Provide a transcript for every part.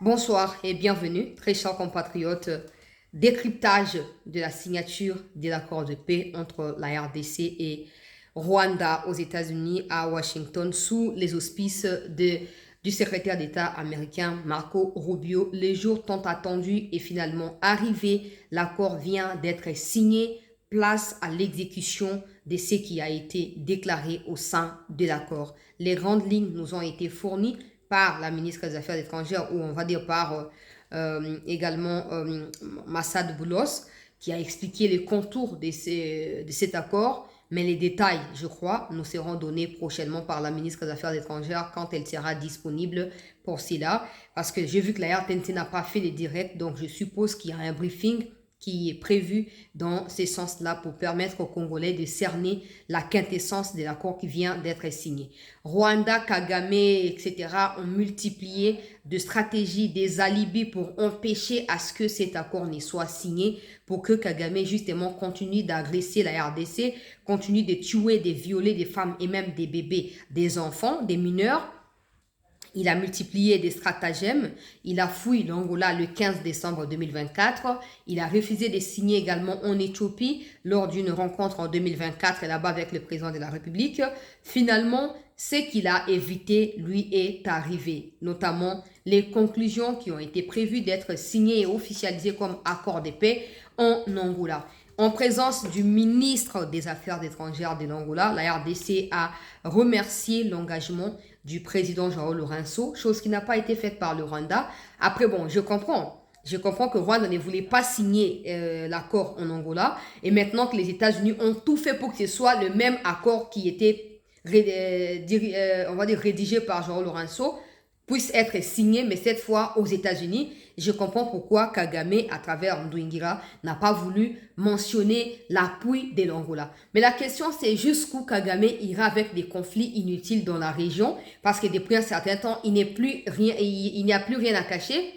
Bonsoir et bienvenue, très chers compatriotes. Décryptage de la signature de l'accord de paix entre la RDC et Rwanda aux États-Unis à Washington sous les auspices du secrétaire d'État américain Marco Rubio. Les jours tant attendus est finalement arrivé. L'accord vient d'être signé. Place à l'exécution de ce qui a été déclaré au sein de l'accord. Les grandes lignes nous ont été fournies par la ministre des Affaires étrangères, ou on va dire par également Massad Boulos, qui a expliqué les contours de cet accord, mais les détails, je crois, nous seront donnés prochainement par la ministre des Affaires étrangères quand elle sera disponible pour cela, parce que j'ai vu que la RTNC n'a pas fait les directs, donc je suppose qu'il y a un briefing qui est prévu dans ce sens-là pour permettre aux Congolais de cerner la quintessence de l'accord qui vient d'être signé. Rwanda, Kagame, etc. ont multiplié de stratégies, des alibis pour empêcher à ce que cet accord ne soit signé, pour que Kagame justement continue d'agresser la RDC, continue de tuer, de violer des femmes et même des bébés, des enfants, des mineurs. Il a multiplié des stratagèmes. Il a fouillé l'Angola le 15 décembre 2024. Il a refusé de signer également en Éthiopie lors d'une rencontre en 2024 là-bas avec le président de la République. Finalement, ce qu'il a évité lui est arrivé, notamment les conclusions qui ont été prévues d'être signées et officialisées comme accord de paix en Angola. En présence du ministre des Affaires étrangères de l'Angola, la RDC a remercié l'engagement du président João Lourenço, chose qui n'a pas été faite par le Rwanda. Après, bon, je comprends. Je comprends que Rwanda ne voulait pas signer l'accord en Angola et maintenant que les États-Unis ont tout fait pour que ce soit le même accord qui était, on va dire, rédigé par João Lourenço, puisse être signé, mais cette fois aux États-Unis. Je comprends pourquoi Kagame, à travers Ndouingira, n'a pas voulu mentionner l'appui de l'Angola. Mais la question, c'est jusqu'où Kagame ira avec des conflits inutiles dans la région, parce que depuis un certain temps, il n'y a plus rien à cacher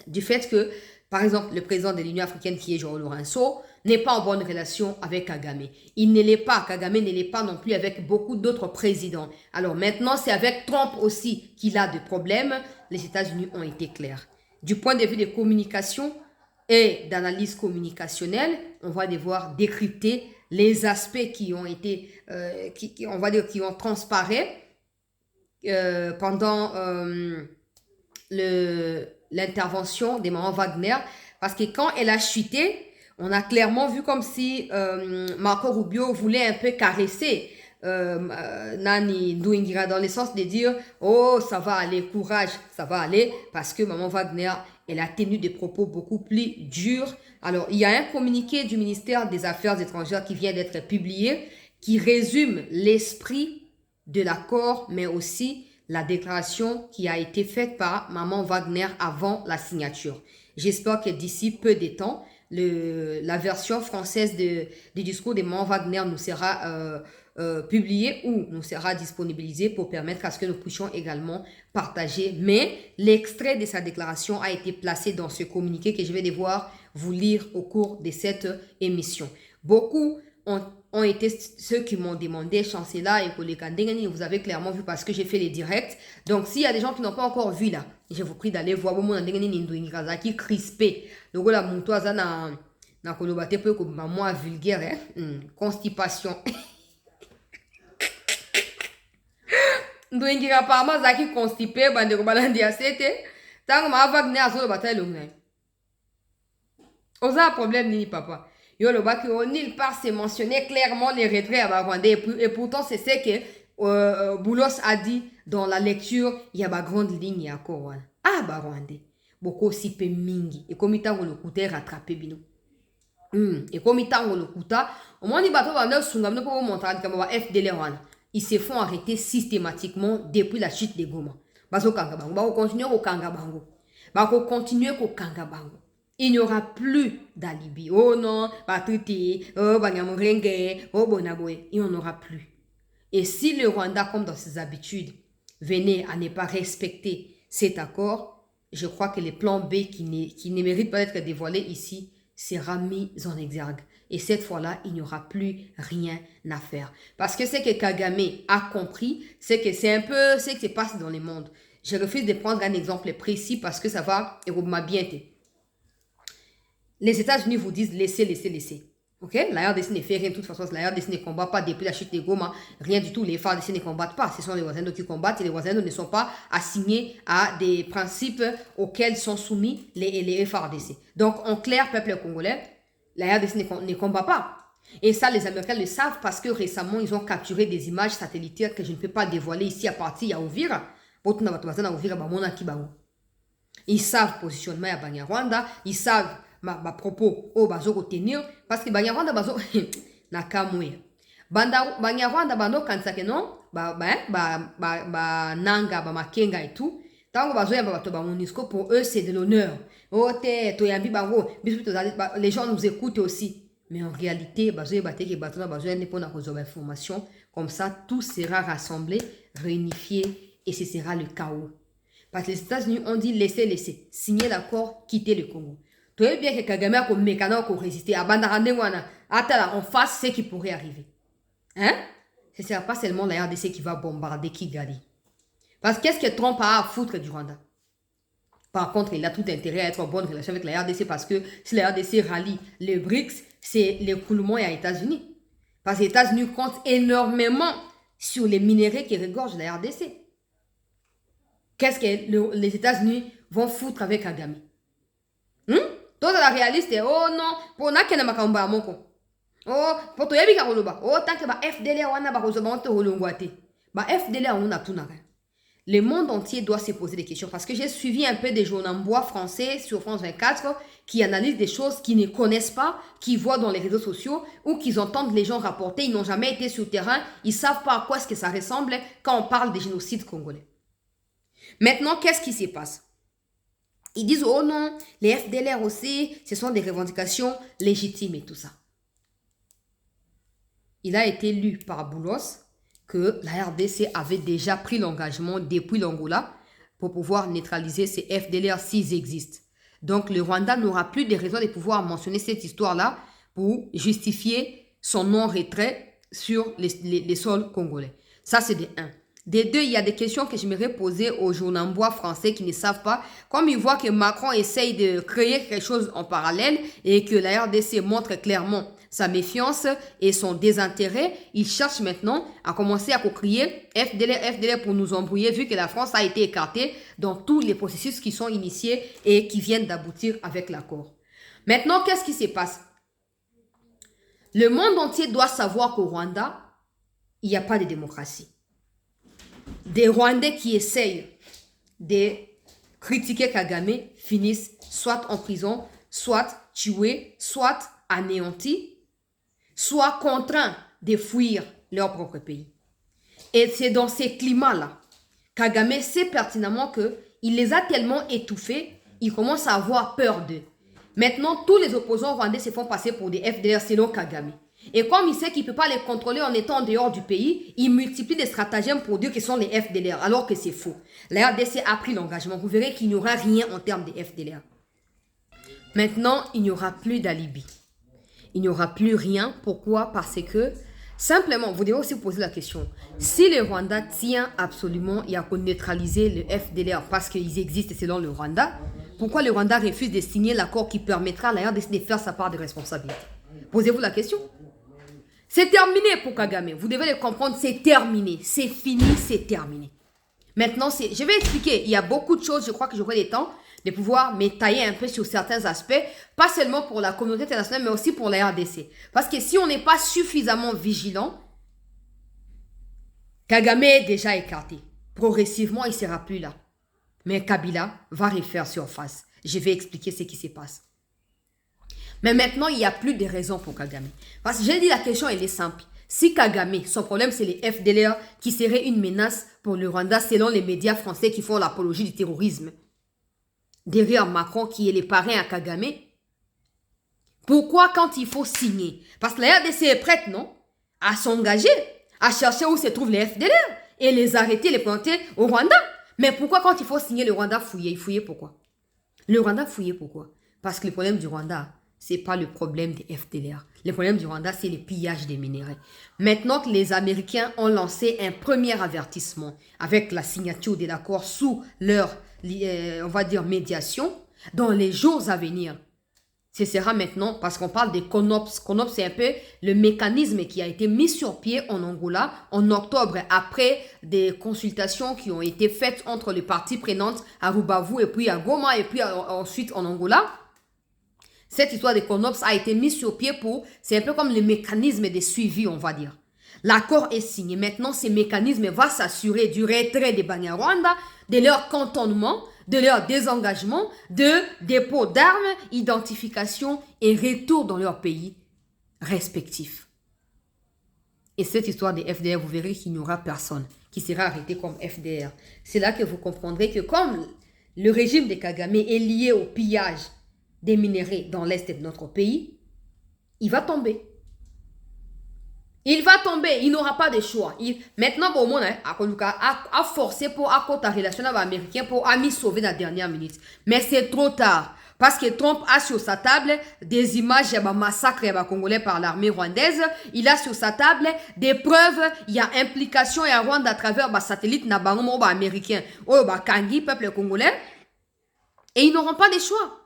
du fait que, par exemple, le président de l'Union africaine, qui est João Lourenço, n'est pas en bonne relation avec Kagame. Il ne l'est pas, Kagame ne l'est pas non plus avec beaucoup d'autres présidents. Alors maintenant, c'est avec Trump aussi qu'il a des problèmes. Les États-Unis ont été clairs. Du point de vue des communications et d'analyse communicationnelle, on va devoir décrypter les aspects qui ont été, on va dire, qui ont transparé pendant l'intervention des mamans Wagner, parce que quand elle a chuté, on a clairement vu comme si Marco Rubio voulait un peu caresser Nani Ndouingira dans le sens de dire oh ça va aller, courage, ça va aller, parce que maman Wagner, elle a tenu des propos beaucoup plus durs. Alors il y a un communiqué du ministère des Affaires étrangères qui vient d'être publié, qui résume l'esprit de l'accord, mais aussi la déclaration qui a été faite par maman Wagner avant la signature. J'espère que d'ici peu de temps, la version française du discours de maman Wagner nous sera publiée ou nous sera disponibilisée pour permettre à ce que nous puissions également partager. Mais l'extrait de sa déclaration a été placé dans ce communiqué que je vais devoir vous lire au cours de cette émission. Beaucoup ont été ceux qui m'ont demandé chancela et Kolekandengani, vous avez clairement vu parce que j'ai fait les directs. Donc s'il y a des gens qui n'ont pas encore vu là, je vous prie d'aller voir mon Ndengani Nindoingrazaki crispé. Donc là mon toisa na kolobate peu comme moi vulgaire constipation. Ndouingira parma zaki constipé bande ko balandi asete. Tant ma Wagner azo bataille longue. Osa problème ni papa. Yo le baki nulle part c'est mentionné clairement les retraits à Rwandais et pourtant c'est ce que Boulos a dit dans la lecture, il y a ma grande ligne à quoi. Ah bah Rwandais. Boko sipe mingi et comme itango le kuta rattrapé bino. Et comme itango le kuta, au moins ni bato ba neuf sungam pour montrer comme ba FDL wana. Ils se font arrêter systématiquement depuis la chute de Goma. Bazo kanga bango, ba continuer au kanga bango. Ba continuer au kanga bango. Il n'y aura plus d'alibi. Oh non, Patuti, oh Banyamurenge, oh Bonaboué. Il n'y en aura plus. Et si le Rwanda, comme dans ses habitudes, venait à ne pas respecter cet accord, je crois que le plan B qui ne mérite pas d'être dévoilé ici sera mis en exergue. Et cette fois-là, il n'y aura plus rien à faire. Parce que ce que Kagame a compris, c'est que c'est un peu ce qui se passe dans le monde. Je refuse de prendre un exemple précis parce que ça va bien été. Les États-Unis vous disent laissez, laissez, laissez. Ok? La RDC ne fait rien de toute façon. La RDC ne combat pas depuis la chute des Goma. Rien du tout. Les FARDC ne combattent pas. Ce sont les Wazalendo qui combattent et les Wazalendo ne sont pas assignés à des principes auxquels sont soumis les FARDC. Donc, en clair, peuple congolais, la RDC ne combat pas. Et ça, les Américains le savent parce que récemment, ils ont capturé des images satellitaires que je ne peux pas dévoiler ici à partir de Uvira. Ils savent positionnement à Banyarwanda. Ils savent ma propos au bazo retenir parce que Banyarwanda bazo nakamwe Banyarwanda bano kansake non nanga makenga et tout tango bazo ya bato ba MONUSCO pour eux c'est de l'honneur ote to yambi bango les gens nous écoutent aussi mais en réalité bazo ya bateke bato na bazo ya ne pona kozo information comme ça tout sera rassemblé réunifié et ce sera le chaos parce que les États-Unis ont dit laissez signer l'accord quitter le Congo. Tu sais bien que Kagame a comme mécano pour résister à Bandarandewana. Attends, en face, ce qui pourrait arriver. Hein? Ce ne sera pas seulement la RDC qui va bombarder Kigali. Parce qu'est-ce que Trump a à foutre du Rwanda? Par contre, il a tout intérêt à être en bonne relation avec la RDC parce que si la RDC rallie les BRICS, c'est l'écoulement aux États-Unis. Parce que les États-Unis comptent énormément sur les minéraux qui regorgent la RDC. Qu'est-ce que les États-Unis vont foutre avec Kagame? Toi, la réaliste, oh non, pour n'a qu'un makamba moko. Oh, pour toi, y'a koloba. Oh, tant que ba FDL wana ba rozoba on te holongwate. Ba FDL on a tout nara. Le monde entier doit se poser des questions parce que j'ai suivi un peu des journaux français sur France 24 qui analysent des choses qu'ils ne connaissent pas, qu'ils voient dans les réseaux sociaux ou qu'ils entendent les gens rapporter. Ils n'ont jamais été sur le terrain. Ils savent pas à quoi est-ce que ça ressemble quand on parle des génocides congolais. Maintenant, qu'est-ce qui se passe? Ils disent, oh non, les FDLR aussi, ce sont des revendications légitimes et tout ça. Il a été lu par Boulos que la RDC avait déjà pris l'engagement depuis l'Angola pour pouvoir neutraliser ces FDLR s'ils existent. Donc, le Rwanda n'aura plus de raison de pouvoir mentionner cette histoire-là pour justifier son non-retrait sur les sols congolais. Ça, c'est de 1. Des 2, il y a des questions que j'aimerais poser aux journaux français qui ne savent pas. Comme ils voient que Macron essaye de créer quelque chose en parallèle et que la RDC montre clairement sa méfiance et son désintérêt, ils cherchent maintenant à commencer à crier FDL pour nous embrouiller vu que la France a été écartée dans tous les processus qui sont initiés et qui viennent d'aboutir avec l'accord. Maintenant, qu'est-ce qui se passe? Le monde entier doit savoir qu'au Rwanda, il n'y a pas de démocratie. Des Rwandais qui essayent de critiquer Kagame finissent soit en prison, soit tués, soit anéantis, soit contraints de fuir leur propre pays. Et c'est dans ces climats-là, Kagame sait pertinemment qu'il les a tellement étouffés, il commence à avoir peur d'eux. Maintenant, tous les opposants rwandais se font passer pour des FDR selon Kagame. Et comme il sait qu'il ne peut pas les contrôler en étant en dehors du pays, il multiplie des stratagèmes pour dire qu'ils sont les FDLR, alors que c'est faux. La RDC a pris l'engagement. Vous verrez qu'il n'y aura rien en termes de FDLR. Maintenant, il n'y aura plus d'alibi. Il n'y aura plus rien. Pourquoi? Parce que, simplement, vous devez aussi poser la question. Si le Rwanda tient absolument à neutraliser le FDLR parce qu'ils existent selon le Rwanda, pourquoi le Rwanda refuse de signer l'accord qui permettra à la RDC de faire sa part de responsabilité? Posez-vous la question. C'est terminé pour Kagame. Vous devez le comprendre, c'est terminé. C'est fini, c'est terminé. Maintenant, je vais expliquer. Il y a beaucoup de choses, je crois que j'aurai le temps de pouvoir m'étailler un peu sur certains aspects. Pas seulement pour la communauté internationale, mais aussi pour la RDC. Parce que si on n'est pas suffisamment vigilant, Kagame est déjà écarté. Progressivement, il ne sera plus là. Mais Kabila va refaire surface. Je vais expliquer ce qui se passe. Mais maintenant, il n'y a plus de raison pour Kagame. Parce que j'ai dit la question, elle est simple. Si Kagame, son problème, c'est les FDLR qui seraient une menace pour le Rwanda selon les médias français qui font l'apologie du terrorisme. Derrière Macron qui est le parrain à Kagame. Pourquoi quand il faut signer? Parce que la RDC est prête, non? À s'engager, à chercher où se trouvent les FDLR et les arrêter, les planter au Rwanda. Mais pourquoi quand il faut signer, le Rwanda fouiller? Il fouillait pourquoi? Le Rwanda fouillait pourquoi? Parce que le problème du Rwanda, Ce n'est pas le problème des FDLR. Le problème du Rwanda, c'est le pillage des minéraux. Maintenant que les Américains ont lancé un premier avertissement avec la signature de l'accord sous leur, on va dire, médiation, dans les jours à venir, ce sera maintenant, parce qu'on parle des CONOPS. CONOPS, c'est un peu le mécanisme qui a été mis sur pied en Angola en octobre, après des consultations qui ont été faites entre les parties prenantes à Rubavu et puis à Goma et puis ensuite en Angola. Cette histoire des CONOPS a été mise sur pied pour, c'est un peu comme le mécanisme de suivi, on va dire. L'accord est signé. Maintenant, ce mécanisme va s'assurer du retrait des Banyarwanda, de leur cantonnement, de leur désengagement, de dépôt d'armes, identification et retour dans leur pays respectifs. Et cette histoire des FDR, vous verrez qu'il n'y aura personne qui sera arrêté comme FDR. C'est là que vous comprendrez que comme le régime de Kagame est lié au pillage des minéraux dans l'est de notre pays, il va tomber. Il va tomber, il n'aura pas de choix. Maintenant, au moins, a forcé pour accorder la relation avec les Américains pour ami sauver la dernière minute. Mais c'est trop tard. Parce que Trump a sur sa table des images de massacre congolais par l'armée rwandaise. Il a sur sa table des preuves. Il y a implication et Rwanda à travers les satellites américains. Kangi, peuple congolais. Et ils n'auront pas de choix.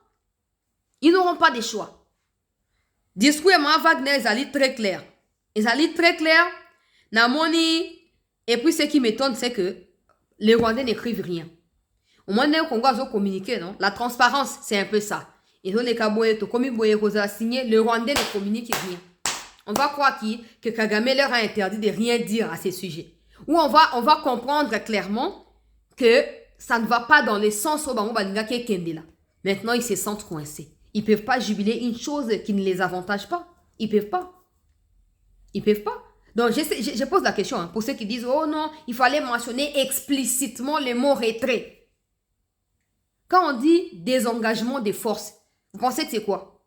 Ils n'auront pas de choix. Discours de Wagner, ils allaient très clair. Ils allaient très clair. Namoni. Et puis ce qui m'étonne, c'est que les Rwandais n'écrivent rien. Au moins, les Congolais ont communiqué, non? La transparence, c'est un peu ça. Ils ont les Kaboyeto, comme ils ont signé, le Rwandais ne communique rien. On va croire que Kagame leur a interdit de rien dire à ces sujets. Ou on va comprendre clairement que ça ne va pas dans le sens où Balinga qui est Kendela. Maintenant, ils se sentent coincés. Ils ne peuvent pas jubiler une chose qui ne les avantage pas. Ils ne peuvent pas. Ils ne peuvent pas. Donc, je pose la question pour ceux qui disent « Oh non, il fallait mentionner explicitement le mot retrait. » Quand on dit désengagement des forces, vous pensez que c'est quoi?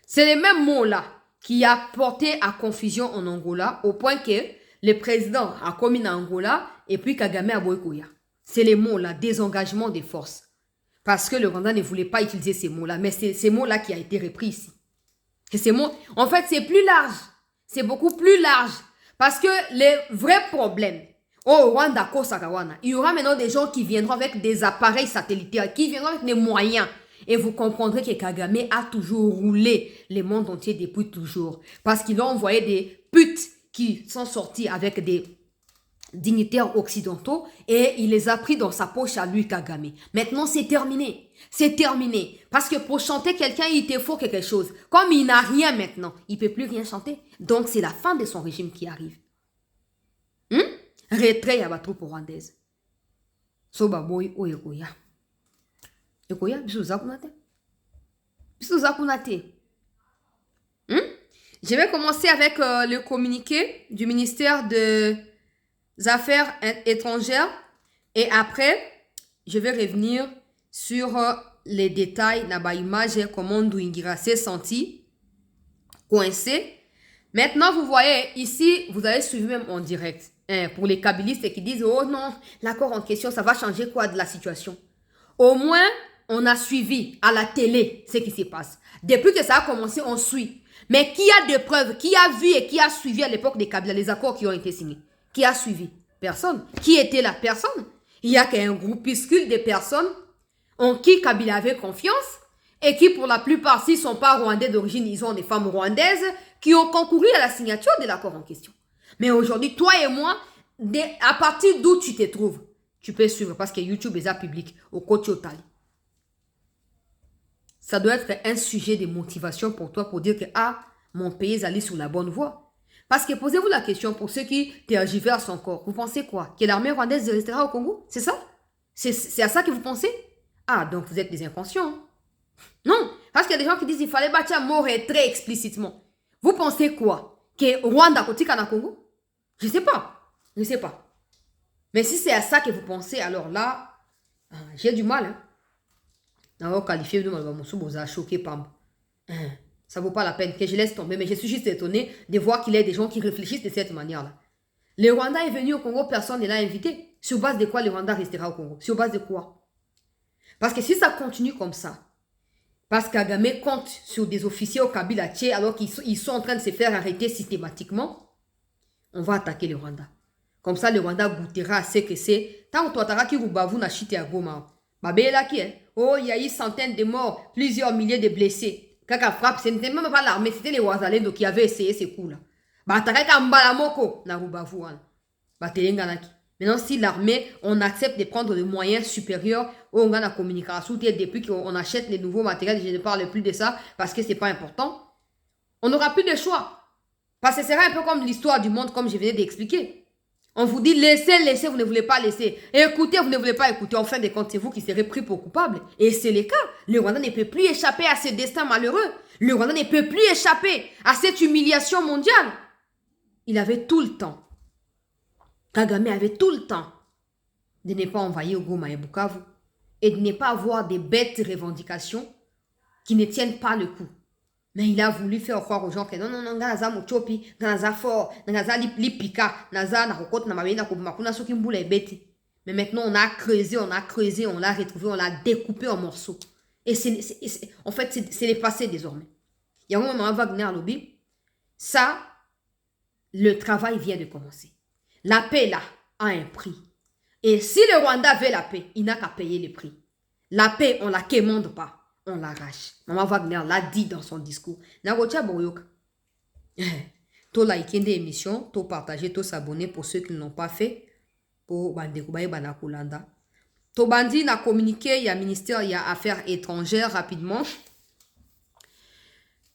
C'est le même mot-là qui a porté à confusion en Angola au point que le président a commis en Angola et puis Kagame a Boykoya. C'est les mots-là, désengagement des forces. Parce que le Rwanda ne voulait pas utiliser ces mots-là, mais c'est ces mots-là qui a été repris ici. Et ces mots, en fait, c'est plus large. C'est beaucoup plus large. Parce que les vrais problèmes, au Rwanda, il y aura maintenant des gens qui viendront avec des appareils satellitaires, qui viendront avec des moyens. Et vous comprendrez que Kagame a toujours roulé le monde entier depuis toujours. Parce qu'ils ont envoyé des putes qui sont sortis avec des dignitaires occidentaux et il les a pris dans sa poche à lui, Kagame. Maintenant, c'est terminé. C'est terminé. Parce que pour chanter quelqu'un, il te faut quelque chose. Comme il n'a rien maintenant, il ne peut plus rien chanter. Donc, c'est la fin de son régime qui arrive. Retrait à la troupe rwandaise. Soba boy o ekoya. Ekoya, biso zakunate. Biso zakunate. Je vais commencer avec le communiqué du ministère des Affaires étrangères. Et après, je vais revenir sur les détails. Naba image, comment Douingira s'est senti coincé. Maintenant, vous voyez, ici, vous avez suivi même en direct. Pour les kabylistes qui disent, oh non, l'accord en question, ça va changer quoi de la situation? Au moins, on a suivi à la télé ce qui se passe. Depuis que ça a commencé, on suit. Mais qui a des preuves? Qui a vu et qui a suivi à l'époque des Kabila les accords qui ont été signés? Qui a suivi? Personne. Qui était là? Personne. Il y a qu'un groupuscule de personnes en qui Kabila avait confiance et qui, pour la plupart, s'ils ne sont pas rwandais d'origine, ils ont des femmes rwandaises qui ont concouru à la signature de l'accord en question. Mais aujourd'hui, toi et moi, à partir d'où tu te trouves, tu peux suivre parce que YouTube est public au coach Otali. Ça doit être un sujet de motivation pour toi pour dire que mon pays est allé sur la bonne voie. Parce que posez-vous la question pour ceux qui tergiversent encore. Vous pensez quoi? Que l'armée rwandaise restera au Congo? C'est ça? C'est à ça que vous pensez? Ah, donc vous êtes des inconscients. Non, parce qu'il y a des gens qui disent qu'il fallait bâtir un mot retrait explicitement. Vous pensez quoi? Que Rwanda côté Kana Congo? Je ne sais pas. Je ne sais pas. Mais si c'est à ça que vous pensez, alors là, j'ai du mal. Alors, qualifié de mal, choqué par moi. Ça ne vaut pas la peine que je laisse tomber. Mais je suis juste étonné de voir qu'il y a des gens qui réfléchissent de cette manière-là. Le Rwanda est venu au Congo, personne ne l'a invité. Sur base de quoi le Rwanda restera au Congo? Sur base de quoi? Parce que si ça continue comme ça, Parce que Kagame compte sur des officiers au Kabila Tché alors qu'ils sont en train de se faire arrêter systématiquement. On va attaquer le Rwanda. Comme ça, le Rwanda goûtera à ce que c'est. Tant que toi, tu as na chite à Goma. Oh, il y a eu centaines de morts, plusieurs milliers de blessés. Kaka frappe, ce n'était même pas l'armée, c'était les Ouazalendo qui avaient essayé ces coups-là. Maintenant, si l'armée, on accepte de prendre des moyens supérieurs, on a la communication, depuis qu'on achète les nouveaux matériels, je ne parle plus de ça parce que ce n'est pas important, on n'aura plus de choix. Parce que ce sera un peu comme l'histoire du monde, comme je venais d'expliquer. On vous dit laissez, vous ne voulez pas laisser. Écoutez, vous ne voulez pas écouter. En fin de compte, c'est vous qui serez pris pour coupable. Et c'est le cas. Le Rwanda ne peut plus échapper à ce destin malheureux. Le Rwanda ne peut plus échapper à cette humiliation mondiale. Il avait tout le temps. Kagame avait tout le temps de ne pas envahir Goma et Bukavu et de ne pas avoir des bêtes revendications qui ne tiennent pas le coup. Mais il a voulu faire croire aux gens que non, Gaza Mochopi, Gaza fort, Gaza lipika, Gaza Nakokot Namabena Kobumakuna Sokimbula et bête. Mais maintenant, on a creusé, on l'a retrouvé, on l'a découpé en morceaux. Et en fait, c'est le passé désormais. Il y a un moment, Wagner Lobby, ça, le travail vient de commencer. La paix, là, a un prix. Et si le Rwanda veut la paix, il n'a qu'à payer le prix. La paix, on ne la quémande pas. On l'arrache. Maman Wagner l'a dit dans son discours. Nagotia Boyoka. To liker des émissions, to partager, to s'abonner pour ceux qui ne l'ont pas fait. Pour Bandekoubaye Banakulanda. To Bandi n'a communiqué, il y a ministère, il y a affaires étrangères rapidement.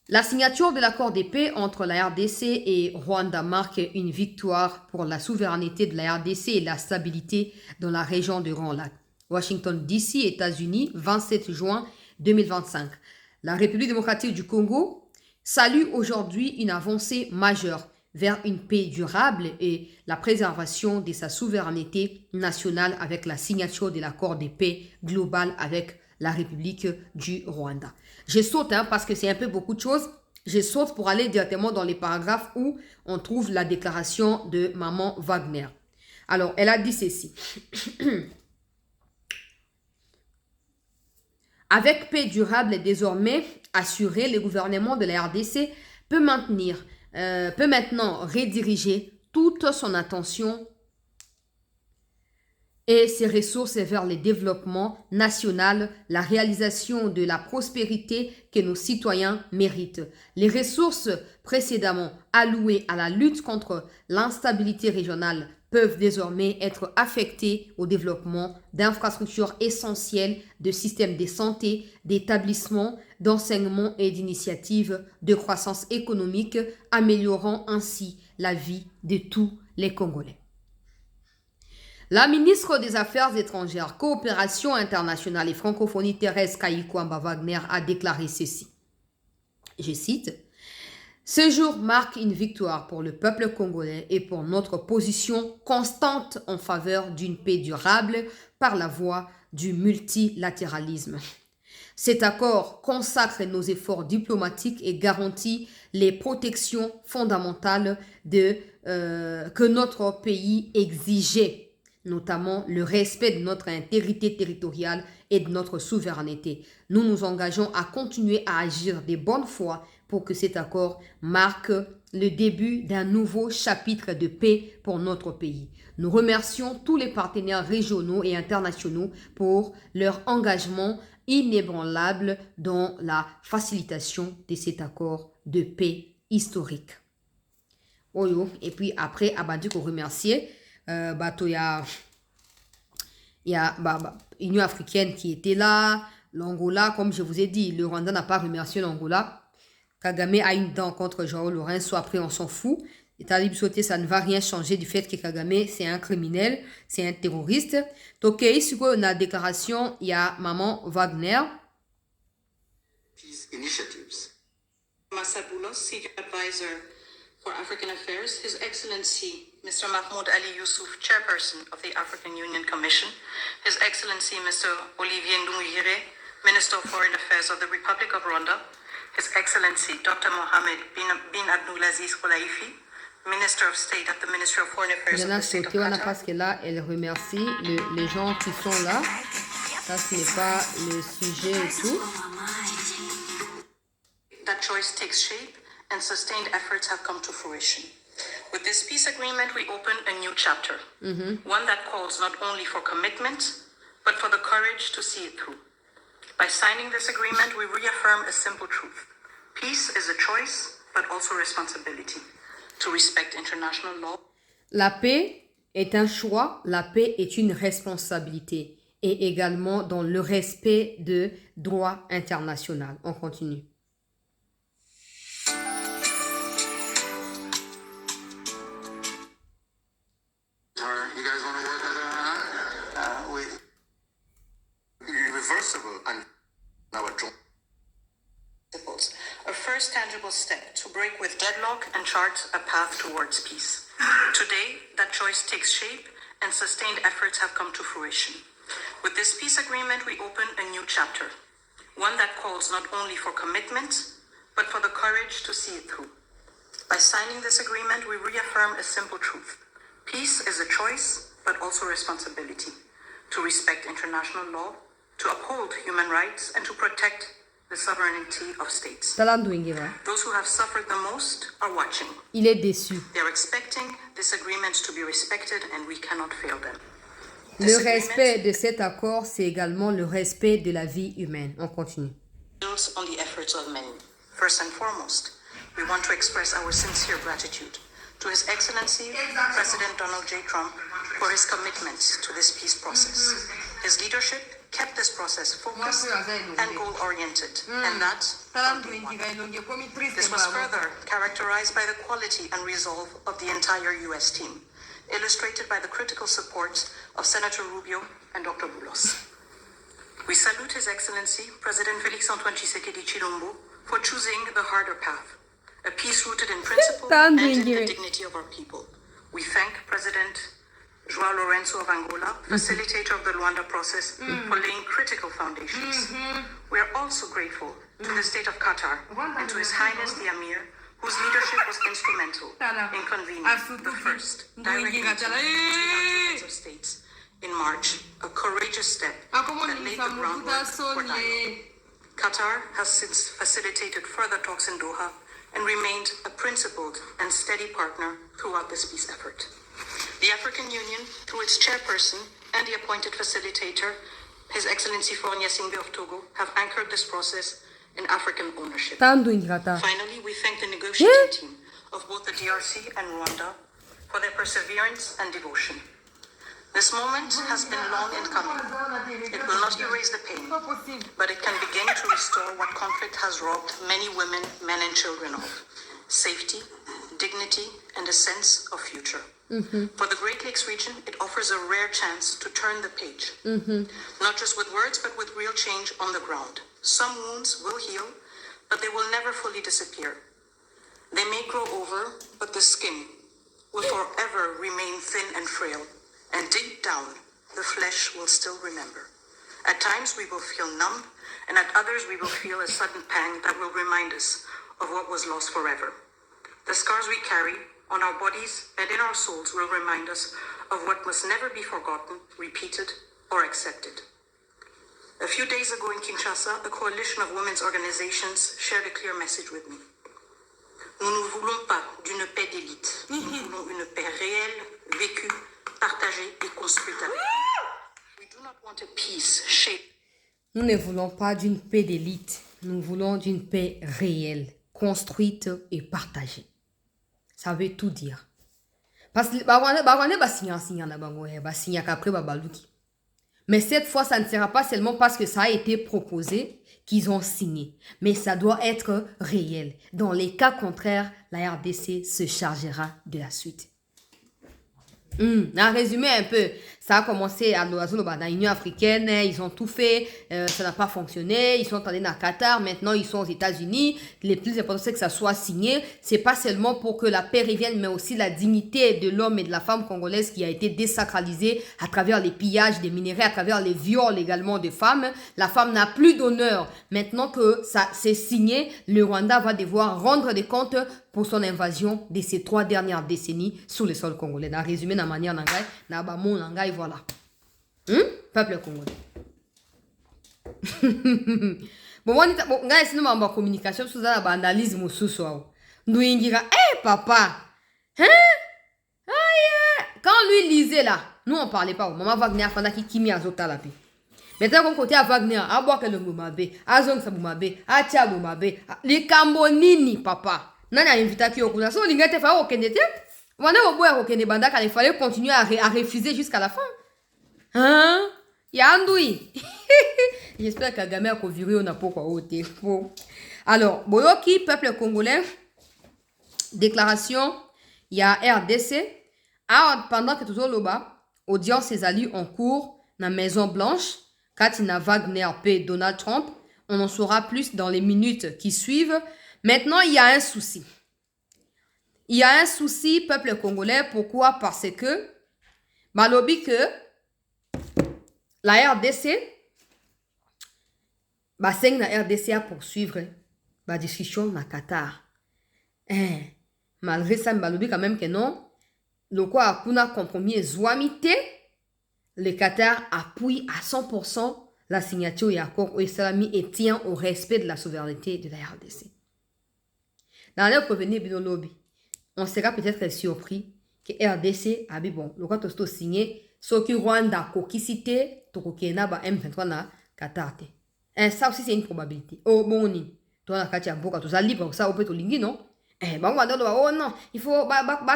La signature de l'accord de paix entre la RDC et Rwanda marque une victoire pour la souveraineté de la RDC et la stabilité dans la région de Grand Lac. Washington DC, États-Unis, 27 juin 2025. La République démocratique du Congo salue aujourd'hui une avancée majeure vers une paix durable et la préservation de sa souveraineté nationale avec la signature de l'accord de paix global avec la République du Rwanda. Je saute parce que c'est un peu beaucoup de choses. Je saute pour aller directement dans les paragraphes où on trouve la déclaration de Maman Wagner. Alors, elle a dit ceci. Avec paix durable désormais assurée, le gouvernement de la RDC peut maintenant rediriger toute son attention et ses ressources vers le développement national, la réalisation de la prospérité que nos citoyens méritent. Les ressources précédemment allouées à la lutte contre l'instabilité régionale peuvent désormais être affectées au développement d'infrastructures essentielles, de systèmes de santé, d'établissements, d'enseignement et d'initiatives de croissance économique, améliorant ainsi la vie de tous les Congolais. La ministre des Affaires étrangères, Coopération internationale et francophonie Thérèse Kayikwamba Wagner a déclaré ceci. Je cite. Ce jour marque une victoire pour le peuple congolais et pour notre position constante en faveur d'une paix durable par la voie du multilatéralisme. Cet accord consacre nos efforts diplomatiques et garantit les protections fondamentales que notre pays exigeait, notamment le respect de notre intégrité territoriale et de notre souveraineté. Nous nous engageons à continuer à agir de bonne foi pour que cet accord marque le début d'un nouveau chapitre de paix pour notre pays. Nous remercions tous les partenaires régionaux et internationaux pour leur engagement inébranlable dans la facilitation de cet accord de paix historique. Et puis après, Abadi qu'on remercier, il y a l'Union africaine qui était là, l'Angola, comme je vous ai dit, le Rwanda n'a pas remercié l'Angola. Kagame a une dent contre Joao Lourenço, après on s'en fout. Et Talib Sauté, ça ne va rien changer du fait que Kagame, c'est un criminel, c'est un terroriste. Donc, ici, on a la déclaration, il y a Maman Wagner. Initiatives. Massabulos, Senior Advisor for African Affairs, His Excellency Mr. Mahmoud Ali Yusuf, Chairperson of the African Union Commission, His Excellency Mr. Olivier Ndoumouhire, Minister of Foreign Affairs of the Republic of Rwanda, His Excellency Dr. Mohamed bin Abdulaziz Khulaifi, Minister of State at the Ministry of Foreign Affairs of the State of Qatar. Parce que là, elle remercie les gens qui sont là. Ça, ce n'est pas le sujet et tout. that choice takes shape and sustained efforts have come to fruition. With this peace agreement, we open a new chapter, one that calls not only for commitment, but for the courage to see it through. By signing this agreement, we reaffirm a simple truth. Peace is a choice, but also responsibility to respect international law. La paix est un choix, la paix est une responsabilité et également dans le respect de droit international. On continue. You guys want to work with irreversible and our joint Principles, a first tangible step to break with deadlock and chart a path towards peace. Today, that choice takes shape and sustained efforts have come to fruition. With this peace agreement, we open a new chapter, one that calls not only for commitment, but for the courage to see it through. By signing this agreement, we reaffirm a simple truth. Peace is a choice, but also responsibility to respect international law, to uphold human rights, and to protect the sovereignty of states. Talanduingira. Those who have suffered the most are watching. Il est déçu. They are expecting this agreement to be respected and we cannot fail them. Le respect de cet accord, c'est également le respect de la vie humaine. On continue. Builds on the efforts of many. First and foremost, we want to express our sincere gratitude to His Excellency President Donald J. Trump for his commitment to this peace process. His leadership kept this process focused and goal-oriented, and that from day one. This was further characterized by the quality and resolve of the entire U.S. team, illustrated by the critical support of Senator Rubio and Dr. Boulos. We salute His Excellency President Félix-Antoine Tshisekedi Chilombo for choosing the harder path, a peace rooted in principle and in the dignity of our people. We thank President João Lourenço of Angola, facilitator of the Luanda process, for laying critical foundations. We are also grateful to the state of Qatar and to His Highness the Emir, whose leadership was instrumental in convening the first direct meeting between heads of states in March, a courageous step that laid the groundwork for dialogue. Qatar has since facilitated further talks in Doha and remained a principled and steady partner throughout this peace effort. The African Union, through its chairperson and the appointed facilitator, His Excellency Faure Gnassingbé of Togo, have anchored this process in African ownership. Finally, we thank the negotiating team of both the DRC and Rwanda for their perseverance and devotion. This moment has been long in coming. It will not erase the pain, but it can begin to restore what conflict has robbed many women, men, and children of: safety, dignity, and a sense of future. For the Great Lakes region, it offers a rare chance to turn the page, not just with words, but with real change on the ground. Some wounds will heal, but they will never fully disappear. They may grow over, but the skin will forever remain thin and frail, and deep down, the flesh will still remember. At times we will feel numb, and at others we will feel a sudden pang that will remind us of what was lost forever. The scars we carry on our bodies and in our souls will remind us of what must never be forgotten, repeated, or accepted. A few days ago in Kinshasa, a coalition of women's organizations shared a clear message with me. Nous ne voulons pas d'une paix d'élite. Nous voulons une paix réelle, vécue, partagée et construite avec. We do not want a peace shaped. Nous ne voulons pas d'une paix d'élite. Nous voulons d'une paix réelle, construite et partagée. Ça veut tout dire. Parce que mais cette fois, ça ne sera pas seulement parce que ça a été proposé qu'ils ont signé. Mais ça doit être réel. Dans les cas contraires, la RDC se chargera de la suite. En résumé un peu, ça a commencé à l'Union africaine, ils ont tout fait, ça n'a pas fonctionné, ils sont allés dans Qatar, maintenant ils sont aux États-Unis. Le plus important, c'est que ça soit signé. C'est pas seulement pour que la paix revienne, mais aussi la dignité de l'homme et de la femme congolaise qui a été désacralisée à travers les pillages des minerais, à travers les viols également de femmes. La femme n'a plus d'honneur. Maintenant que ça c'est signé, le Rwanda va devoir rendre des comptes pour son invasion de ces 3 dernières décennies sur le sol congolais. En résumé, dans la manière d'Angaï, voilà. Peuple congolais. Bon, ngai sino mamba communication sous la analyse mosusu wao. Nduingira, papa. Hein? Quand lui lisait là, nous on parlait pas. Maman Wagner a fait kimi azota la paix. Maintenant, comme côté à Wagner, à boire que le moumabe, à zong sa moumabe, à tia moumabe, les cambonini, papa. Nana invité qui au coup. So, l'ingénieur fait aucun été. On a au bout aucun banda qu'il fallait continuer à refuser jusqu'à la fin. Hein? Yandoui. J'espère que Kagame a viré on a pourquoi ôter. Alors, Boyoki, peuple congolais, déclaration, il y a RDC. Pendant que toujours là-bas, audience et alliés en cours dans la Maison Blanche, Katina Wagner et Donald Trump, on en saura plus dans les minutes qui suivent. Maintenant, il y a un souci. Il y a un souci, peuple congolais. Pourquoi? Parce que, malobi que la RDC, la RDC a poursuivre la discussion dans Qatar. Malgré ça, malobi quand même que non. Le quoi a kuna compromis et zouamité, le Qatar appuie à 100% la signature et accord au Islami et tient au respect de la souveraineté de la RDC. Dans le prévenir Binolobi, on sera peut-être surpris que RDC a dit bon, le quoi tosto signé, ce qui Rwanda kokisité, tokokena ba M23 na Qatar. Ça aussi c'est une probabilité. Oh bon ni, toi na katia boka to za libre ça on peut to lingi non? Oh non, il faut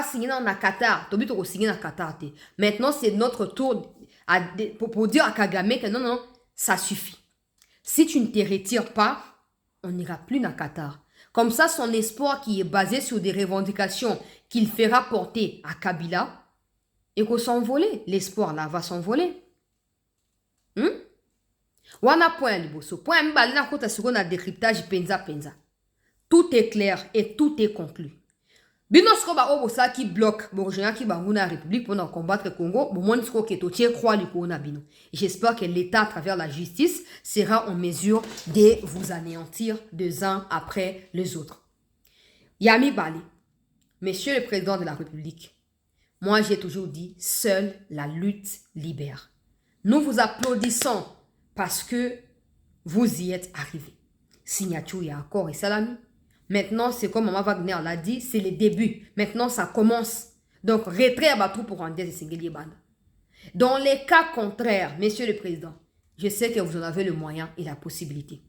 signer dans le Qatar. Tu dois signer dans le Qatar. Maintenant, c'est notre tour pour dire à Kagame que non, ça suffit. Si tu ne te retires pas, on n'ira plus dans le Qatar. Comme ça, son espoir qui est basé sur des revendications qu'il fera porter à Kabila, et qu'on s'envoler. L'espoir là va s'envoler. Wana point liboso. Point mbali na kota seconde na décryptage penza. Tout est clair et tout est conclu. Binosko ba obosa qui bloque Borjana qui banguna République pour combattre le Congo, bon monsko ke totier croit le Corona bino. J'espère que l'État à travers la justice sera en mesure de vous anéantir les uns après les autres. Yami Bali, Monsieur le Président de la République, moi j'ai toujours dit, seule la lutte libère. Nous vous applaudissons parce que vous y êtes arrivés. Signature et accord et salami. Maintenant, c'est comme Maman Wagner l'a dit, c'est le début. Maintenant, ça commence. Donc, retrait à Batou pour rendre ces singuliers bandes. Dans les cas contraires, Monsieur le Président, je sais que vous en avez le moyen et la possibilité.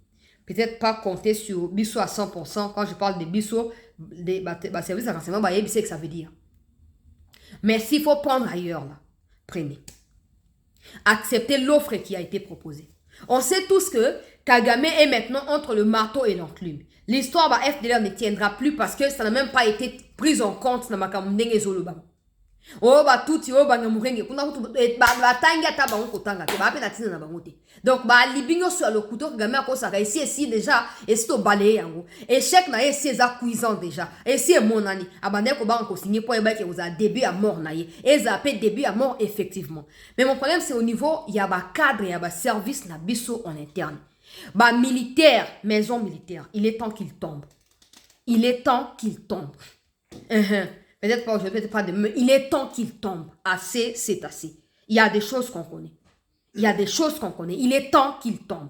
Peut-être pas compter sur Bissot à 100%. Quand je parle de Bissot, des services de renseignement, c'est ce que ça veut dire. Mais s'il faut prendre ailleurs, là, prenez. Acceptez l'offre qui a été proposée. On sait tous que Kagame est maintenant entre le marteau et l'enclume. L'histoire de FDLR ne tiendra plus parce que ça n'a même pas été pris en compte dans ma kamundenge zolobang. Oh ba tuti oh ba ngamurenge kuna ba tanga ta ba kotanga te ba pe na tina na bango te. Donc ba libingo sur le couteau Kagame a kosa ici déjà et c'est au balai yango. Échec na ye c'est cuisant déjà. Et c'est mon ani abandé ko ba ko signer pour que vous a début à mort na ye. Et ça peut début à mort effectivement. Mais mon problème c'est au niveau il y a ba cadre il y a ba service na biso en interne. Bah militaire, maison militaire, il est temps qu'il tombe. Il est temps qu'il tombe. Peut-être pas aujourd'hui, peut-être pas demain. Il est temps qu'il tombe. Assez, c'est assez. Il y a des choses qu'on connaît. Il est temps qu'il tombe.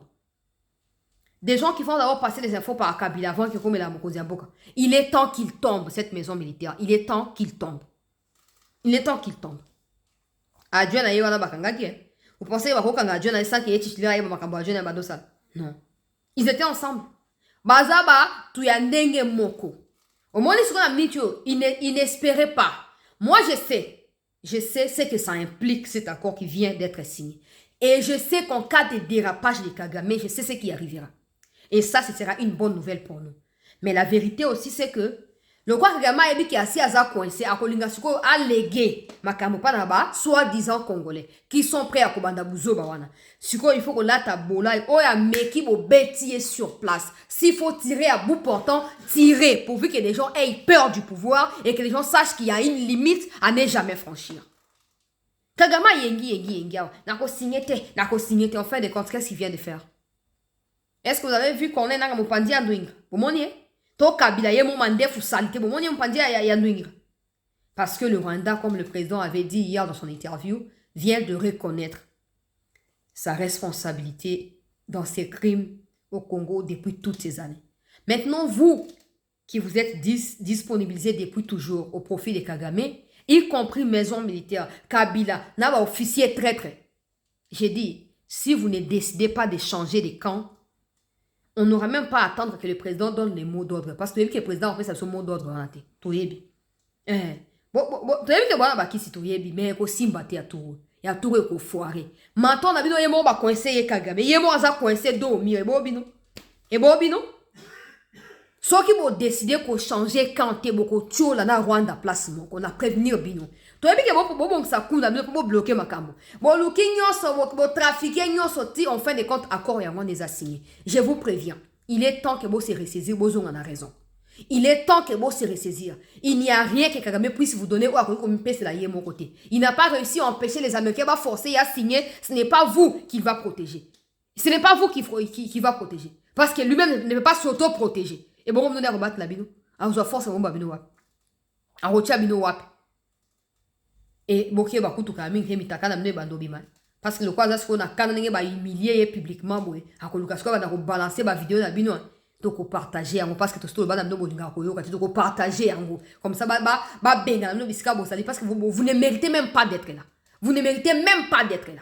Des gens qui vont d'abord passer les infos par Kabila avant que comme la Mokoziamboka. Il est temps qu'il tombe, cette maison militaire. Il est temps qu'il tombe. Adieu na yewana bakangaki. Vous pensez que adieu na sans qu'il y ait titulaire à makambo adieu na badosal. Non. Ils étaient ensemble. Bazaba, tu y ndenge moko. Au moins, ils n'espéraient pas. Moi, je sais ce que ça implique, cet accord qui vient d'être signé. Et je sais qu'en cas de dérapage de Kagame, je sais ce qui arrivera. Et ça, ce sera une bonne nouvelle pour nous. Mais la vérité aussi, c'est que le roi Kagame a dit qu'il y a 6 hasards coincés à Kolingasuko a légué Makamopanaba, soi-disant congolais, qui sont prêts à Kobanda Bouzo Bawana. Suko, il faut que là, ta bola, oh, ya meki bo bêtier sur place. S'il faut tirer à bout portant, tirer, pourvu que les gens aient peur du pouvoir et que les gens sachent qu'il y a une limite à ne jamais franchir. Kagame yengi, nako signé, en fin de compte, qu'est-ce qu'il vient de faire? Est-ce que vous avez vu qu'on est dans mon pandi andouing? Vous m'oniez? Parce que le Rwanda, comme le président avait dit hier dans son interview, vient de reconnaître sa responsabilité dans ces crimes au Congo depuis toutes ces années. Maintenant, vous qui vous êtes disponibilisés depuis toujours au profit de Kagame, y compris maison militaire, Kabila, n'a officier traître. J'ai dit, si vous ne décidez pas de changer de camp, on n'aura même pas à attendre que le président donne les mots d'ordre. Parce que le président a fait ça sur mot d'ordre. Tu as vu que voilà, qui si tu mais il faut s'imbattre à tout. Il y a tout qui foiré. Maintenant, on a vu que il va coincer Kagame. Il va coincer Domi. Et Bobino. Ce qui va décider qu'on change quand tu es beaucoup trop là dans Rwanda place on a prévenir bino. Tu as vu que bon ça coule là pour bloquer ma cambo. Bon le kinyo trafiquer nyo sorti en fin de compte accord et on les a signé. Je vous préviens, il est temps que vous se ressaisir, Bozon en a raison. Il est temps que vous se ressaisir. Il n'y a rien que Kagame puisse vous donner ou à comme c'est là mon côté. Il n'a pas réussi à empêcher les Américains à forcer à signer, ce n'est pas vous qu'il va protéger. Ce n'est pas vous qui va protéger parce que lui-même ne peut pas s'auto-protéger. Et bon, on va rebattre la bino. On va forcer on va bino wap. On retient bino wap. Et boké ba kutu ka min kemi takana mne bando bima. Parce que le quoi ça ce qu'on a canonné ba humilier publiquement boy. A ko lukas ko ba na ko balancer ba vidéo na bino. Donc on partager en parce que tout le bana mno bolinga ko yo ka to ko partager en gros. Comme ça ba benga mno bisika bo sali parce que vous ne méritez même pas d'être là. Vous ne méritez même pas d'être là.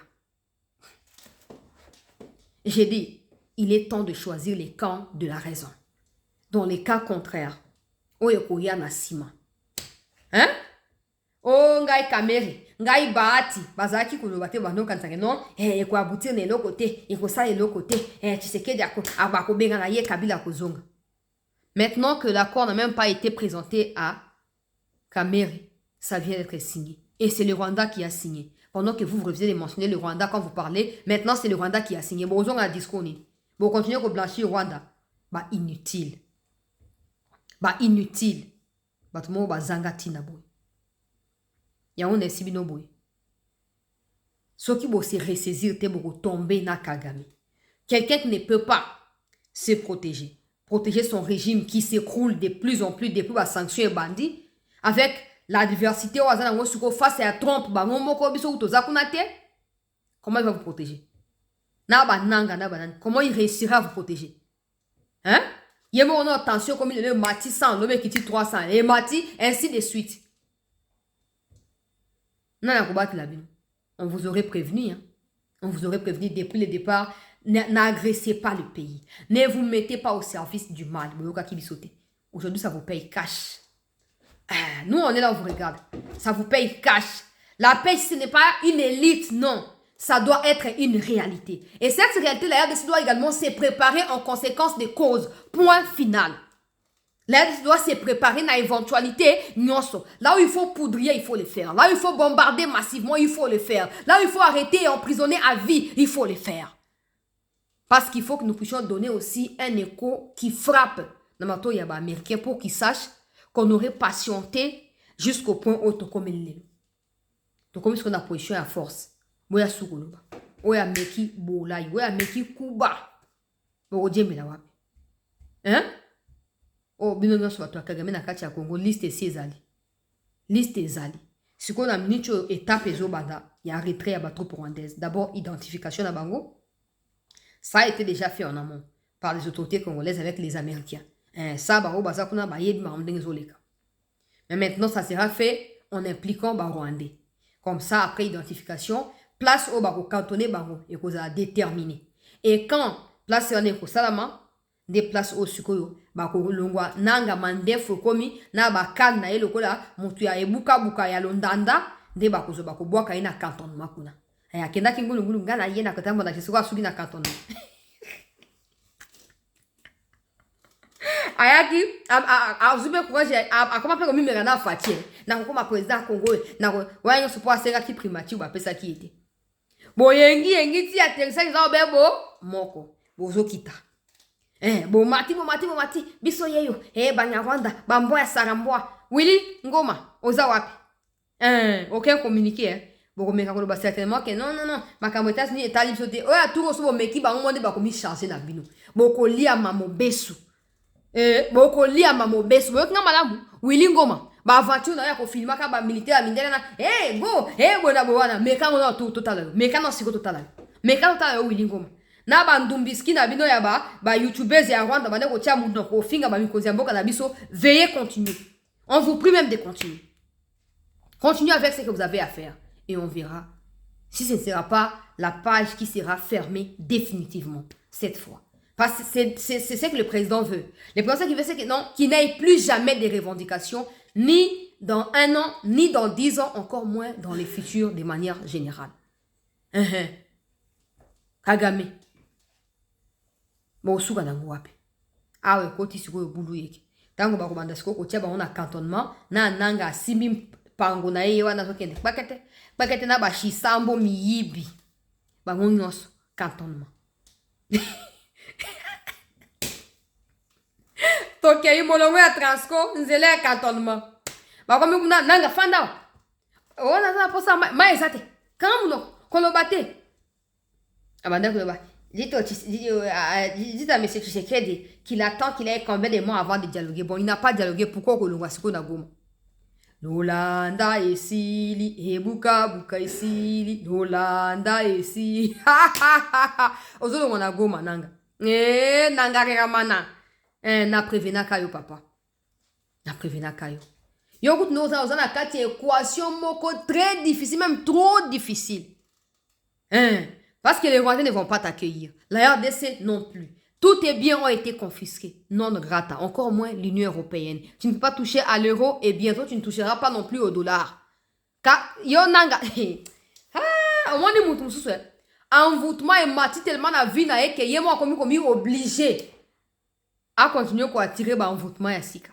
J'ai dit, il est temps de choisir les camps de la raison. Dans les cas contraires, oyekoya na sima. Hein? Oh, ngai kamere, ngai baati, bazaki kulobate bando kansange non, ko aboutir ne l'autre côté, ko ça de l'autre côté, tu sais que d'ako abako benga na ye Kabila kozonga. Maintenant que l'accord n'a même pas été présenté à Kamere, ça vient d'être signé. Et c'est le Rwanda qui a signé. Pendant que vous revenez de mentionner le Rwanda quand vous parlez, maintenant c'est le Rwanda qui a signé. Bon, on a discours. Bon, continuez à blanchir le Rwanda. Bah, inutile. Inutile. Bah, tout le monde va zangatina boy. Ya on est si bino boy. Ce qui va se ressaisir, te beaucoup tomber na Kagame. Quelqu'un qui ne peut pas se protéger. Protéger son régime qui s'écroule de plus en plus depuis la sanction et bandit. Avec l'adversité au hasard face à Trump, comment il va vous protéger? Comment il réussira à vous protéger? Hein? Il y a mon attention comme il est Mati 100, le mec qui tire 300, et Mati, ainsi de suite. On vous aurait prévenu. Hein? On vous aurait prévenu depuis le départ. N'agressez pas le pays. Ne vous mettez pas au service du mal. Aujourd'hui, ça vous paye cash. Nous, on est là, on vous regarde. Ça vous paye cash. La paix, ce n'est pas une élite, non. Ça doit être une réalité. Et cette réalité, la RDC doit également se préparer en conséquence des causes. Point final. La RDC doit se préparer à l'éventualité. Là où il faut poudrier, il faut le faire. Là où il faut bombarder massivement, il faut le faire. Là où il faut arrêter et emprisonner à vie, il faut le faire. Parce qu'il faut que nous puissions donner aussi un écho qui frappe. Namato Yaba américain pour qu'ils sachent qu'on aurait patienté jusqu'au point où on comme il est. Donc comme ce qu'on a position à force. Boya sukuluba. Oya meki bolai. Oya meki kuba. Boko djembe la wapi. Hein? Oh, bino nyonso bato ya Kagame na kati ya Congo. Liste ezali. Liste ezali. Si qu'on a minicho étape ezobanda, il y a retrait à la troupe rwandaise. D'abord, identification à Bango. Ça a été déjà fait en amont par les autorités congolaises avec les Américains. Ça, mais maintenant, ça sera fait en impliquant les Rwandais. Comme ça, après identification, place au baro cantonné baro et qu'on a déterminé. Et quand place on est au salama, des places au sukoyo, bako longwa nanga mande fokomi na bakan na elokola mutu ya ebuka buka ya londanda de bako zo bako boka ina cantonnement kuna. Aya kenda kingulu ngulu ngana yena katambo na kisuka sugi na cantonnement. Ayaki azube courage a comment faire comme mera na fatie na kokoma président Congo na wanyo support sera ki primati ba pesa ki était bo yengi ti aterisa za obebo moko bozo kita bo mati biso yeyo Banyarwanda bambo ya saramboa Willy Ngoma oza wapi aucun communiqué bo meka ko ba certainement que non makambo États-Unis est allé sauter oya tout so bo meki ba monde ba komi changer na bino bo ko lia mamobesu boko lia mamobesu boyo nga malamu Willy Ngoma ba aventure na ya ko filma ka ba militaire mindele na go bona bona meka ngona tout total meka no siko total meka total Willy Ngoma Na bandumbiski na bino ya ba youtubeurs ya Rwanda bande ko tia mundo ko finga ba mikozi ya mboka na biso, veuillez continuer. On vous prie même de continuer. Continuez avec ce que vous avez à faire et on verra si ce ne sera pas la page qui sera fermée définitivement cette fois. Parce que c'est ce que le président veut. Le président qui veut, c'est que non, qu'il n'ait plus jamais de revendications, ni dans 1 an, ni dans 10 ans, encore moins dans les futurs de manière générale. Kagame. Bon, souga na wapi. Ah ouais, koti suko bulu yeke. Tango ba kobanda siko kotia ba on a cantonnement na nanga simbi pango na ye wana sokende. Bakete na ba shisambo miyibi. Ba ngonyos cantonnement. Toke yi molongo ya transco nzele ya cantonnement. Ba komi kuna nanga fanda. Ona za posa ma ezate. Kamuno kolobate. Abanda koloba. Dites à M. Tshisekedi qu'il attend qu'il ait combien de mois avant de dialoguer. Bon, il n'a pas dialogué. Pourquoi Kolongwa Siko Nagoma? Lolanda esili, ebuka buka esili, Lolanda esili. Ha ha ha ha. Ozolo mwana goma nanga. Nanga reramana. Na prevena kayo papa. Na prevena kayo. Yokut noza ozana kati équation moko très difficile, même trop difficile. Parce que les Rwandais ne vont pas t'accueillir. La RDC non plus. Tous tes biens ont été confisqués. Non grata. Encore moins l'Union européenne. Tu ne peux pas toucher à l'euro et bientôt tu ne toucheras pas non plus au dollar. Car yonanga. Au moins les moutons sous envoûtement et mati tellement la vie na que yemo comme obligé à continuer à tirer ba envoûtement ya sika.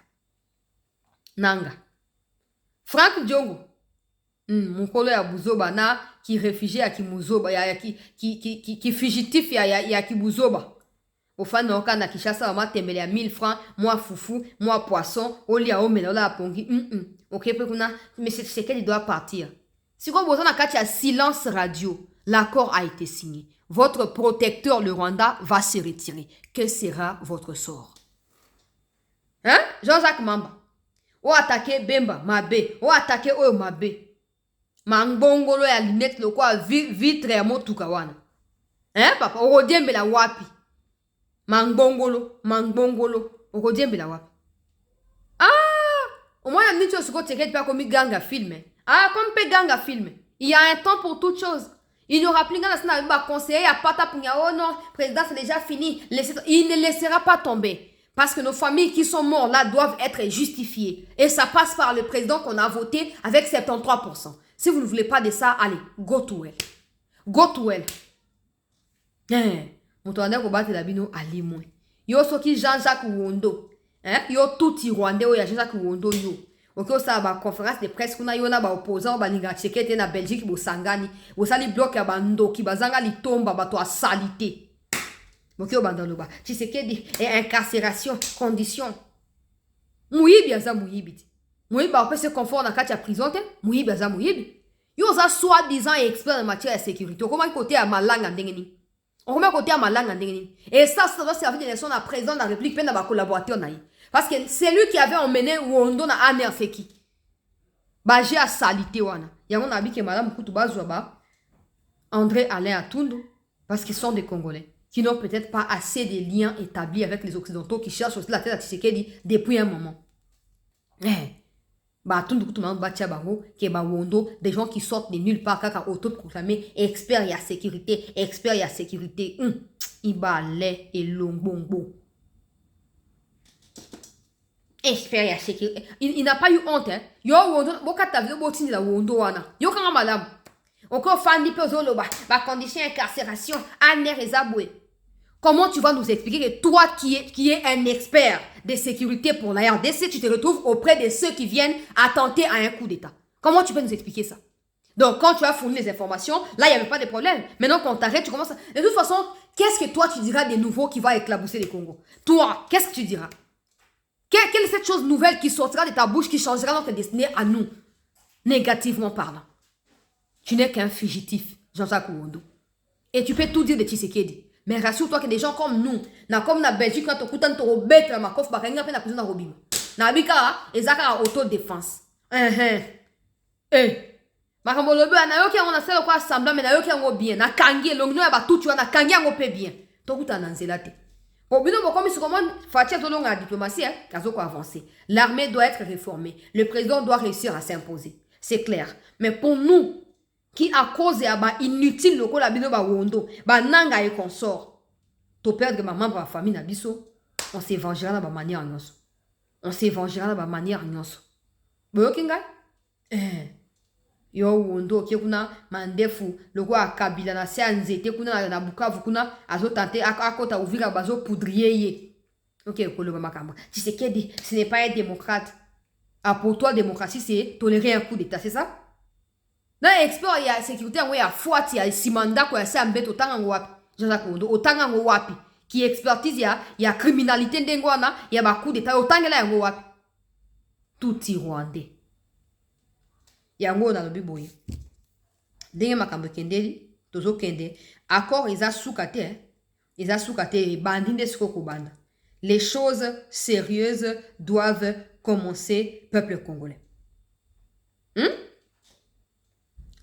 Nanga. Frank Diongo. Mukolo ya buzoba na qui réfugié à Kimuzoba ya qui fugitif ya Kibuzoba. Au fan noka na Kishasa ma tembele à 1000 francs, moi foufou, moi poisson, oli a omela la pongi. OK pe kuna mais c'est qu'elle doit partir. Si vous besoin na kati ya silence radio, l'accord a été signé. Votre protecteur le Rwanda va se retirer. Quel sera votre sort? Hein? Jean-Jacques Mamba. O attaquer Bemba, Mabe, o attaquer Oyo Mabe. Mangbongolo ya lunette lo kwa vitre ya motuka wana. Papa, okodiembe la wapi? Mangbongolo, okodiembe la wapi? Au moins la nicho siko teket pas comme ganga film. Comme pe ganga film. Il y a un temps pour toute chose. Il n'y aura plus gana sina ba conseiller ya pata punya oh non, président c'est déjà fini. Il ne laissera pas tomber. Parce que nos familles qui sont mortes là doivent être justifiées. Et ça passe par le président qu'on a voté avec 73%. Si vous ne voulez pas de ça, allez, go to hell. Go to hell. Moutouande ko bate la bino ali moins. Yo soki Jean-Jacques Wondo. Yo touti Rwandais ya Jean-Jacques Wondo yo. Ok, ça ba conférence de presse kuna yo na ba opposant ba ninga chekete na Belgique bo sangani. Bo sali bloc ya bando ki bazanga li tomba bato a salité. Ok, o bandalo ba. Tshisekedi et incarcération, condition. Muyibi aza muyibi. Muyibi ba se confort na kati ya prison te. Muyibi aza muyibi. Yo za soi-disant expert en matière de sécurité. Comment côté à malanga ndengeni. On remet côté à malanga ndengeni. Et ça va servir de leçon à président de la République peine à collaborateur naï. Parce que c'est lui qui avait emmené Wondo na Aner Feki. Ba j'ai à salité wana. Yango na bi ke madame Kutu bazwa ba André Alain Atundu parce qu'ils sont des Congolais qui n'ont peut-être pas assez de liens établis avec les Occidentaux qui cherchent aussi la tête à Tshisekedi depuis un moment. Bah tout le monde batia bango ke ba Wondo des gens qui sortent de nulle part kaka autoproclamé expert ya sécurité ibale et longbongo expert ya sécurité il n'a pas eu honte hein yo Wondo bokata vio botini la Wondo wana yo kanga malamu encore fandi pe zolo ba condition incarcération aner ezabwe. Comment tu vas nous expliquer que toi qui es un expert de sécurité pour la RDC, tu te retrouves auprès de ceux qui viennent attenter à un coup d'État? Comment tu peux nous expliquer ça? Donc, quand tu as fourni les informations, là, il n'y avait pas de problème. Maintenant, quand on t'arrête, tu commences à... De toute façon, qu'est-ce que toi, tu diras des nouveaux qui va éclabousser les Congo? Toi, qu'est-ce que tu diras? Quelle est cette chose nouvelle qui sortira de ta bouche qui changera notre destinée à nous, négativement parlant? Tu n'es qu'un fugitif, Jean-Jacques Wondo. Et tu peux tout dire de Tshisekedi. Mais rassure-toi que des gens comme nous, comme la Belgique, quand on écoute un taureau bête, ma coffre, bah, rien n'a plus de robin. Na bika, ezaka autodéfense. Ma makambo lobi na yoki yango na sala kwa assemblement mais na yoki yango bien na kangi longino ya batutu na kangi yango pe bien tokuta na nzela te bon bino bokomi si comment Fatia tolonga diplomatie kazo ko avancer l'armée doit être réformée le président doit réussir à s'imposer c'est clair mais pour nous qui à cause ya ba inutile lokola bino ba wondo ba nanga et consort to perdre ma membre de la famille na biso on se vengera na ba manière nyonso on se vengera na ba manière nyonso boyoki ngai yo wondo ke kuna mandefu loko akabila na se nzete kuna na Bukavu kuna azotante akota uvira bazo poudrier ye ok koloba makamba Tshisekedi ce n'est pas un démocrate pour toi démocratie c'est tolérer un coup d'état c'est ça na expert ya sécurité ngo ya fuati ya simanda ko ya sambeto tanga ngo wapi Jean-Jacques Wondo otanga ngo wapi qui expertise ya criminalité ndengwana ya ba coup d'état otangela ngo wapi tout Rwandais yango na lobi boye ndenge makambo kendeli tozo kende accord eza sukate bandi nde siko banda les choses sérieuses doivent commencer peuple congolais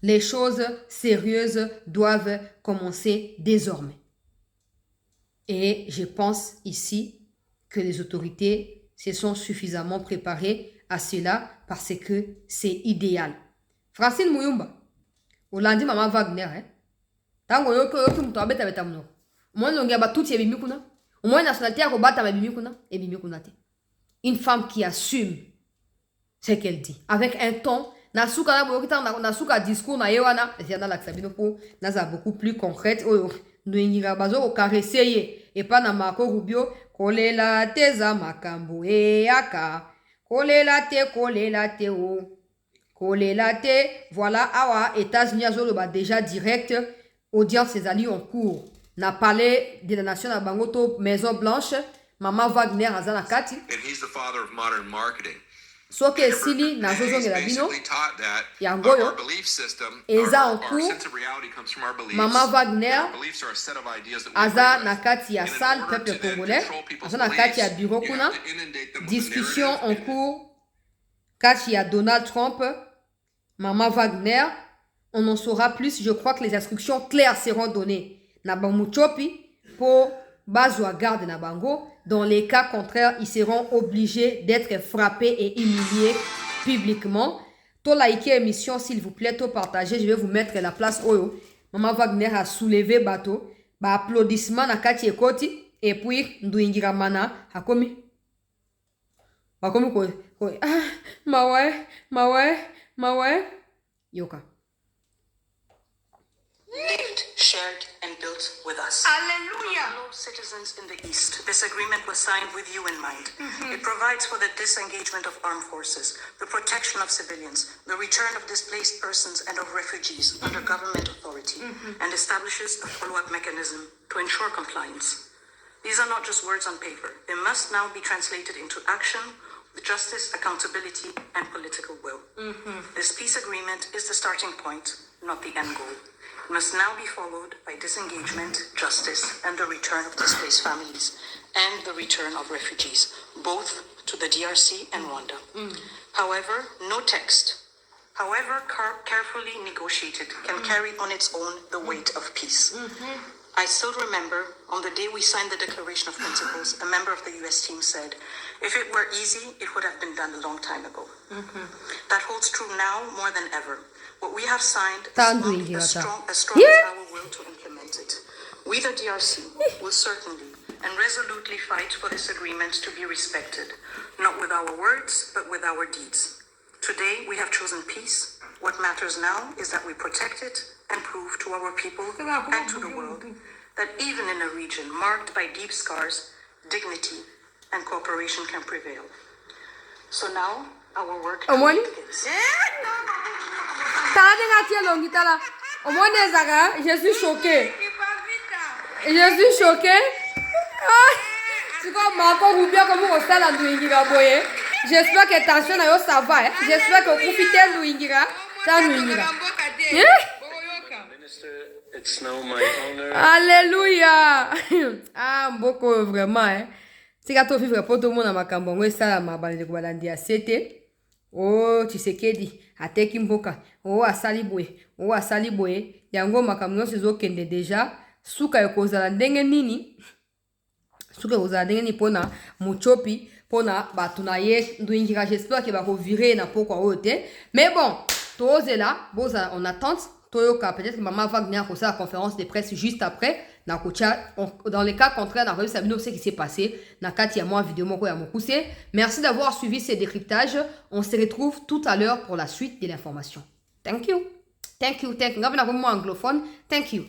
les choses sérieuses doivent commencer désormais et je pense ici que les autorités se sont suffisamment préparées à cela parce que c'est idéal. Francine Muyumba, Olandi Mama Wagner, tango yoki muto abeta beta mnoko. Omoni longi ba tout ebimi kuna. Omoni nationalité ya kobata ba bimi kuna te. Une femme qui assume ce qu'elle dit avec un ton nasuka na boyoki tanga nasuka discours na yewana, c'est dans l'axabino pour naza beaucoup plus concrète oyo ndoingira bazo ko caresser ye et pas na Marco Rubio kolela teza makambo aka kolela te o kolela te voilà awa États-Unis azoloba déjà direct audience ses alliés en cours na palais de la nation à Bangoto Maison Blanche Mama Wagner azana kati and he's the father of modern marketing. Soke sili na zozongela bino yangoyo eza en cours Mama Wagner aza na kati ya salle peuple congolais aza na kati ya bureau kuna discussion en cours kati ya Donald Trump Mama Wagner on en saura plus je crois que les instructions claires seront données na bamuchopi pour bazwa garde na bango. Dans les cas contraires, ils seront obligés d'être frappés et humiliés publiquement. To like émission, s'il vous plaît, to partager. Je vais vous mettre la place oyo. Mama Wagner a soulevé bateau. Ba applaudissement na kati ekoti. Et puis, nduingira mana. Hakomi ko. Mawe. Yoka. Lived, shared, and built with us. Hallelujah. Fellow citizens in the East, this agreement was signed with you in mind. It provides for the disengagement of armed forces, the protection of civilians, the return of displaced persons and of refugees under government authority, and establishes a follow-up mechanism to ensure compliance. These are not just words on paper. They must now be translated into action with justice, accountability, and political will. This peace agreement is the starting point, not the end goal. It must now be followed by disengagement, justice, and the return of displaced families, and the return of refugees, both to the DRC and Rwanda. However, no text, however carefully negotiated, can carry on its own the weight of peace. I still remember, on the day we signed the Declaration of Principles, a member of the US team said, if it were easy, it would have been done a long time ago. That holds true now more than ever. What we have signed is as strong as our will to implement it. We, the DRC, will certainly and resolutely fight for this agreement to be respected, not with our words, but with our deeds. Today, we have chosen peace. What matters now is that we protect it and prove to our people and to the world that even in a region marked by deep scars, dignity and cooperation can prevail. So now, our work begins. Je suis choquée. C'est comme Marco Rubio comme on s'est là Ndouingira boye. J'espère que tension na yo ça va. J'espère que vous profitez de Ndouingira. Ça Ndouingira. It's now my honor. Alléluia. Ah mboko vraiment. C'est gâteau vivre pour tout le monde na makambo ngo ça la mabale ko balandia c'était. Oh, Tshisekedi, ateki mboka. Oh, asali boye. Oh, asali boye. Yango makambo nyonso ezokende deja. Suka ekozala ndenge nini? Suka ekozala ndenge nini pona Muchopi, pona bato na ye ndwingika. J'espère que bakovire na pokwa oyo te. Mais bon, tozela, boza en attente. Toyoka, peut-être que maman va venir à la conférence de presse juste après. Dans le cas contraire, on a ce qui s'est passé. Merci d'avoir suivi ces décryptages. On se retrouve tout à l'heure pour la suite de l'information. Thank you. Thank you. Thank you. Anglophone. Thank you.